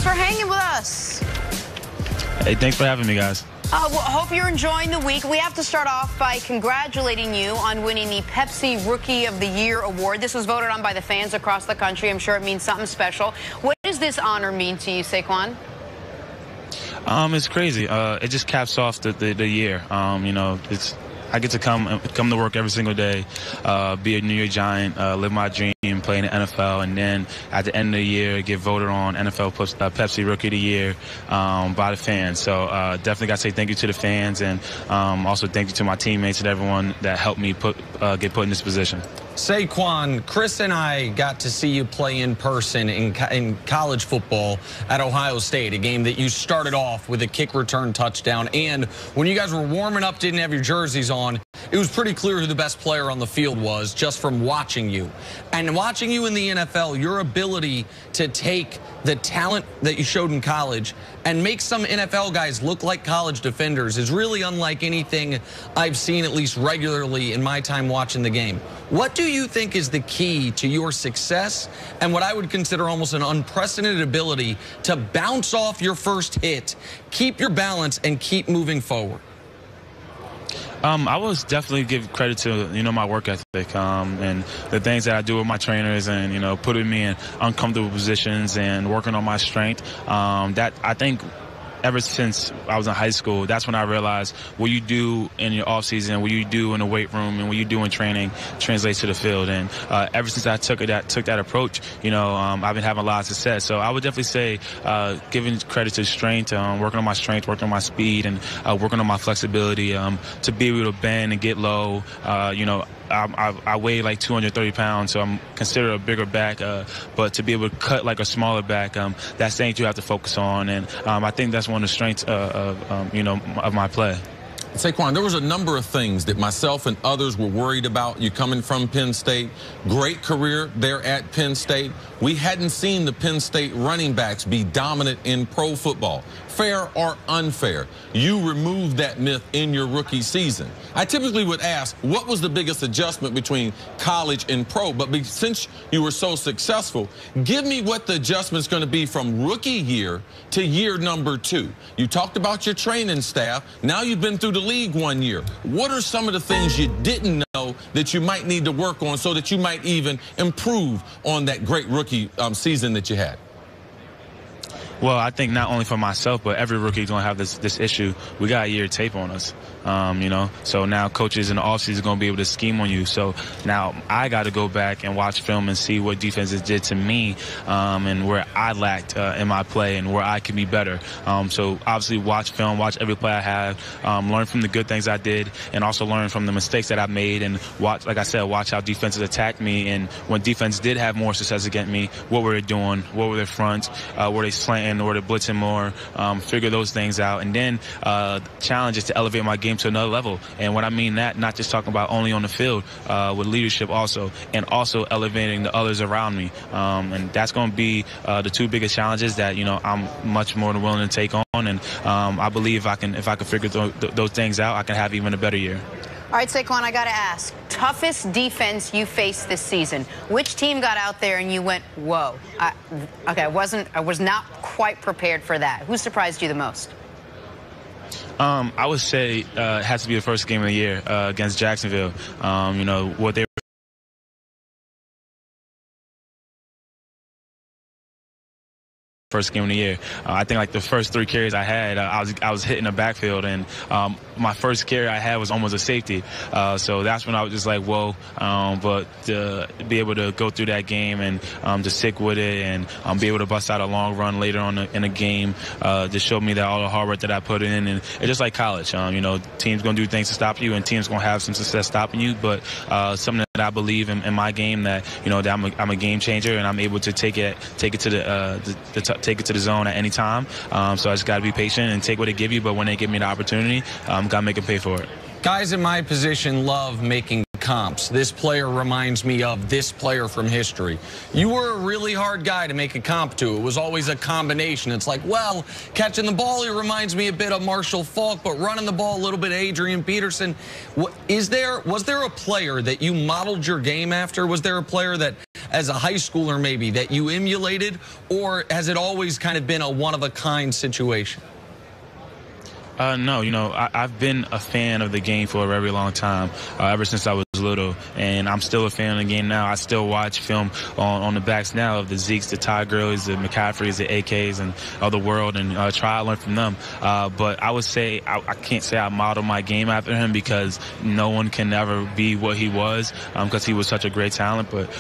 Thanks for hanging with us. Hey, thanks for having me, guys. Well, hope you're enjoying the week. We have to start off by congratulating you on winning the Pepsi Rookie of the Year award. This was voted on by the fans across the country. I'm sure it means something special. What does this honor mean to you, Saquon? It's crazy. It just caps off the year. I get to come to work every single day, be a New York Giant, live my dream, play in the NFL, and then at the end of the year get voted on NFL Pepsi Rookie of the Year by the fans. So definitely got to say thank you to the fans, and also thank you to my teammates and everyone that helped me get put in this position. Saquon, Chris and I got to see you play in person in college football at Ohio State, a game that you started off with a kick return touchdown. And when you guys were warming up, didn't have your jerseys on, it was pretty clear who the best player on the field was just from watching you. And watching you in the NFL, your ability to take the talent that you showed in college and make some NFL guys look like college defenders is really unlike anything I've seen, at least regularly in my time watching the game. What do you think is the key to your success and what I would consider almost an unprecedented ability to bounce off your first hit, keep your balance, and keep moving forward? I will definitely give credit to, my work ethic and the things that I do with my trainers and, putting me in uncomfortable positions and working on my strength. That I think ever since I was in high school, that's when I realized what you do in your off season, what you do in the weight room, and what you do in training translates to the field. And ever since I took that approach, I've been having a lot of success. So I would definitely say giving credit to strength, working on my strength, working on my speed, and working on my flexibility to be able to bend and get low. I weigh like 230 pounds, so I'm considered a bigger back, but to be able to cut like a smaller back, that's things you have to focus on, and I think that's one of the strengths of my play. Saquon, there was a number of things that myself and others were worried about. You coming from Penn State, great career there at Penn State. We hadn't seen the Penn State running backs be dominant in pro football. Fair or unfair, you removed that myth in your rookie season. I typically would ask, what was the biggest adjustment between college and pro? But since you were so successful, give me what the adjustment's going to be from rookie year to year number 2. You talked about your training staff. Now you've been through the league 1 year. What are some of the things you didn't know that you might need to work on so that you might even improve on that great rookie season that you had? Well, I think not only for myself, but every rookie is going to have this issue. We got a year of tape on us, So now coaches in the offseason are going to be able to scheme on you. So now I got to go back and watch film and see what defenses did to me and where I lacked in my play and where I can be better. So obviously watch film, watch every play I have, learn from the good things I did, and also learn from the mistakes that I made, and watch, like I said, watch how defenses attacked me. And when defense did have more success against me, what were they doing? What were their fronts? Were they slanting? Or to blitzing more, figure those things out, and then challenge is to elevate my game to another level. And what I mean that, not just talking about only on the field, with leadership also, and also elevating the others around me. And that's going to be the two biggest challenges that I'm much more than willing to take on. And I believe if I can figure those things out, I can have even a better year. All right, Saquon, I got to ask, toughest defense you faced this season. Which team got out there and you went, whoa? I was not quite prepared for that. Who surprised you the most? I would say it has to be the first game of the year against Jacksonville. What they first game of the year. I think like the first 3 carries I had, I was hitting the backfield, and my first carry I had was almost a safety. So that's when I was just like, whoa. But to be able to go through that game and to stick with it and be able to bust out a long run later on in the game just showed me that all the hard work that I put in. And it's just like college. Teams going to do things to stop you, and teams going to have some success stopping you. But something that I believe in my game, that that I'm a game changer, and I'm able to take it to the zone at any time. So I just got to be patient and take what they give you. But when they give me the opportunity, got to make them pay for it. Guys in my position love making comps. This player reminds me of this player from history. You were a really hard guy to make a comp to. It was always a combination. It's like, well, catching the ball, he reminds me a bit of Marshall Faulk, but running the ball a little bit of Adrian Peterson. Was there a player that you modeled your game after? Was there a player that as a high schooler maybe that you emulated, or has it always kind of been a one-of-a-kind situation? No, I've been a fan of the game for a very long time, ever since I was little, and I'm still a fan of the game now. I still watch film on the backs now of the Zekes, the Ty Gurleys, the McCaffreys, the AKs, and of the world, and try to learn from them. But I would say I can't say I model my game after him, because no one can ever be what he was, because he was such a great talent. But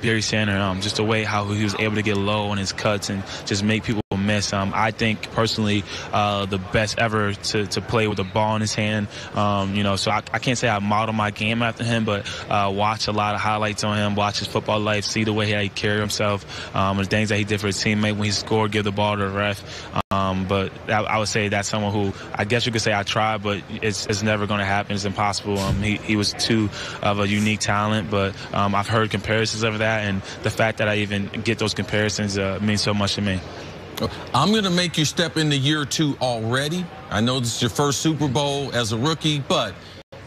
Barry Sanders, just the way how he was able to get low on his cuts and just make people miss. I think personally the best ever to play with the ball in his hand. So I can't say I model my game after him, but watch a lot of highlights on him, watch his football life, see the way he carried himself, the things that he did for his teammate when he scored, give the ball to the ref. But I would say that's someone who, I guess you could say I tried, but it's never going to happen. It's impossible. He was too of a unique talent, but I've heard comparisons of that, and the fact that I even get those comparisons means so much to me. I'm going to make you step into year 2 already. I know this is your first Super Bowl as a rookie, but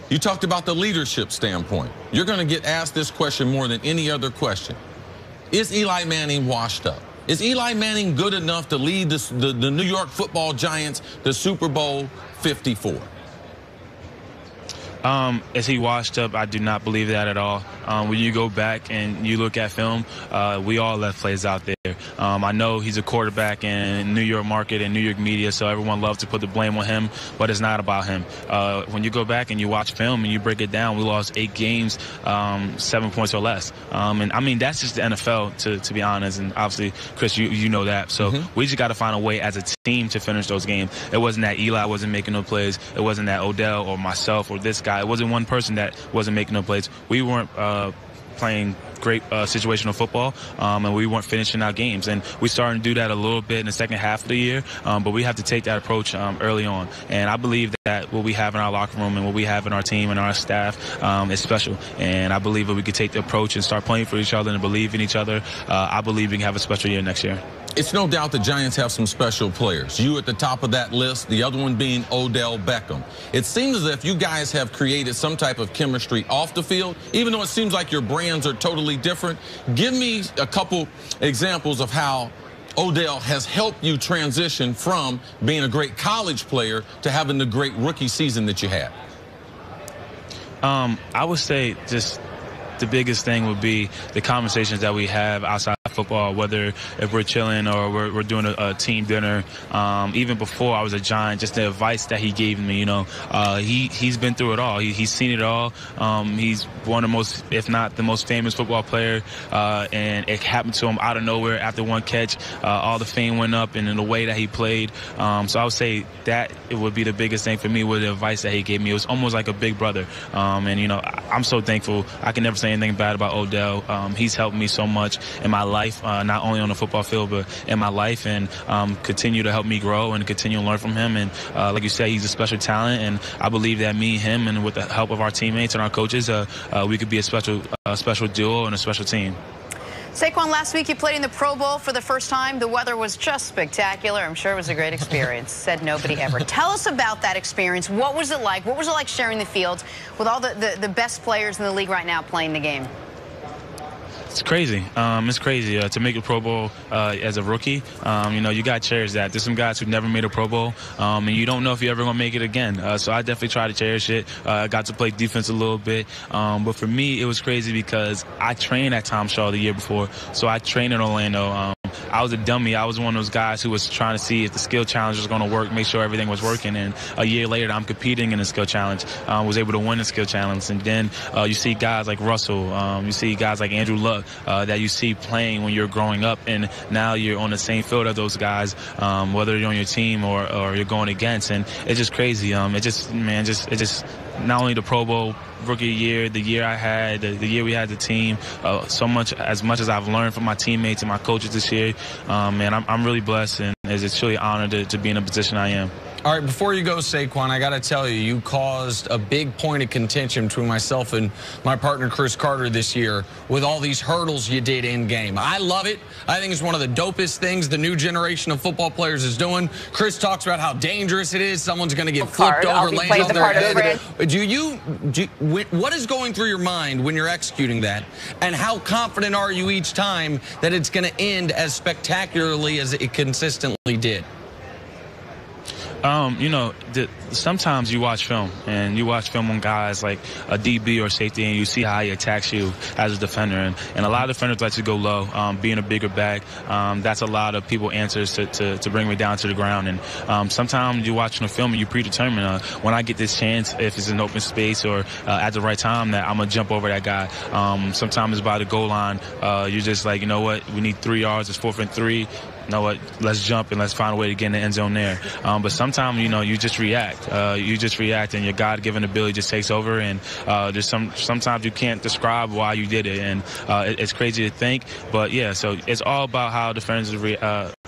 you talked about the leadership standpoint. You're going to get asked this question more than any other question. Is Eli Manning washed up? Is Eli Manning good enough to lead the New York Football Giants to Super Bowl 54? Is he washed up? I do not believe that at all. When you go back and you look at film, we all left plays out there. I know he's a quarterback in New York market and New York media, so everyone loves to put the blame on him, but it's not about him. When you go back and you watch film and you break it down, we lost 8 games, 7 points or less. And I mean, that's just the NFL, to be honest. And obviously, Chris, you know that. So we just got to find a way as a team to finish those games. It wasn't that Eli wasn't making no plays. It wasn't that Odell or myself or this guy. It wasn't one person that wasn't making no plays. We weren't playing great situational football, and we weren't finishing our games. And we started to do that a little bit in the second half of the year, but we have to take that approach early on. And I believe that what we have in our locker room and what we have in our team and our staff is special. And I believe that we could take the approach and start playing for each other and believe in each other. I believe we can have a special year next year. It's no doubt the Giants have some special players. You at the top of that list, the other one being Odell Beckham. It seems as if you guys have created some type of chemistry off the field, even though it seems like your brands are totally different. Give me a couple examples of how Odell has helped you transition from being a great college player to having the great rookie season that you had. I would say just the biggest thing would be the conversations that we have outside of football, whether if we're chilling or we're doing a team dinner. Even before I was a Giant, just the advice that he gave me, he's been through it all. He's seen it all. He's one of the most, if not the most famous football player, and it happened to him out of nowhere after one catch. All the fame went up, and in the way that he played. So I would say that it would be the biggest thing for me with the advice that he gave me. It was almost like a big brother. And I'm so thankful. I can never say anything bad about Odell. He's helped me so much in my life, not only on the football field, but in my life, and continue to help me grow and continue to learn from him. And like you said, he's a special talent, and I believe that me, him, and with the help of our teammates and our coaches, we could be a special duo and a special team. Saquon, last week you played in the Pro Bowl for the first time. The weather was just spectacular. I'm sure it was a great experience. Said nobody ever. Tell us about that experience. What was it like? What was it like sharing the field with all the best players in the league right now playing the game? It's crazy. It's crazy to make a Pro Bowl as a rookie. You got to cherish that. There's some guys who've never made a Pro Bowl, and you don't know if you're ever going to make it again. So I definitely try to cherish it. I got to play defense a little bit. But for me, it was crazy because I trained at Tom Shaw the year before. So I trained in Orlando. I was a dummy. I was one of those guys who was trying to see if the skill challenge was going to work, make sure everything was working. And a year later, I'm competing in the skill challenge. Was able to win the skill challenge. And then you see guys like Russell. You see guys like Andrew Luck that you see playing when you're growing up. And now you're on the same field as those guys, whether you're on your team or you're going against. And it's just crazy. It just not only the Pro Bowl rookie year, the year I had, the year we had the team, as much as I've learned from my teammates and my coaches this year, man, I'm really blessed, and it's truly an honor to be in the position I am. All right, before you go, Saquon, I got to tell you, you caused a big point of contention between myself and my partner, Chris Carter, this year with all these hurdles you did in-game. I love it. I think it's one of the dopest things the new generation of football players is doing. Chris talks about how dangerous it is. Someone's going to get flipped over, land on their head. What is going through your mind when you're executing that, and how confident are you each time that it's going to end as spectacularly as it consistently did? You know, sometimes you watch film, and you watch film on guys like a DB or safety, and you see how he attacks you as a defender. And a lot of defenders like to go low, being a bigger back. That's a lot of people's answers to bring me down to the ground. And sometimes you watching a film and you predetermine when I get this chance, if it's in open space or at the right time, that I'm going to jump over that guy. Sometimes it's by the goal line. You're just like, you know what, we need 3 yards. It's 4th and 3. You know what, let's jump and let's find a way to get in the end zone there. But sometimes, you know, you just react. You just react, and your God-given ability just takes over. And there's sometimes you can't describe why you did it. And it's crazy to think. But, yeah, so it's all about how defenders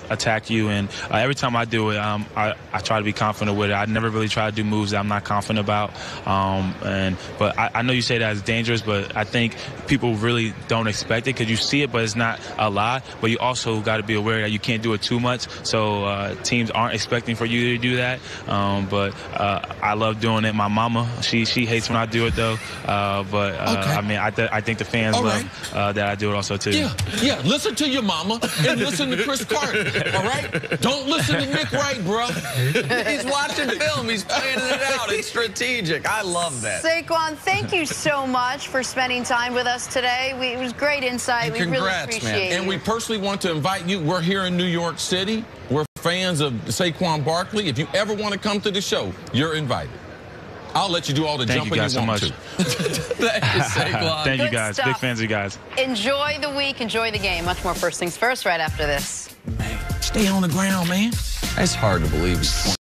attack you. And every time I do it, I try to be confident with it. I never really try to do moves that I'm not confident about. But I know you say that it's dangerous, but I think people really don't expect it because you see it, but it's not a lot. But you also got to be aware that you can't do it too much, so teams aren't expecting for you to do that. But I love doing it. My mama, she hates when I do it though. Okay. I mean, I think the fans love that I do it also too. Yeah. Listen to your mama and listen to Chris Carter. All right. Don't listen to Nick Wright, bro. He's watching film. He's planning it out. It's strategic. I love that. Saquon, thank you so much for spending time with us today. It was great insight. And we really congrats, appreciate it. And we personally want to invite you. We're here in New York City. We're fans of Saquon Barkley. If you ever want to come to the show, you're invited. I'll let you do all the jumping you want to. Thank you, Saquon. Thank you, guys. Big fans of you guys. Enjoy the week. Enjoy the game. Much more First Things First right after this. Man, stay on the ground, man. It's hard to believe he's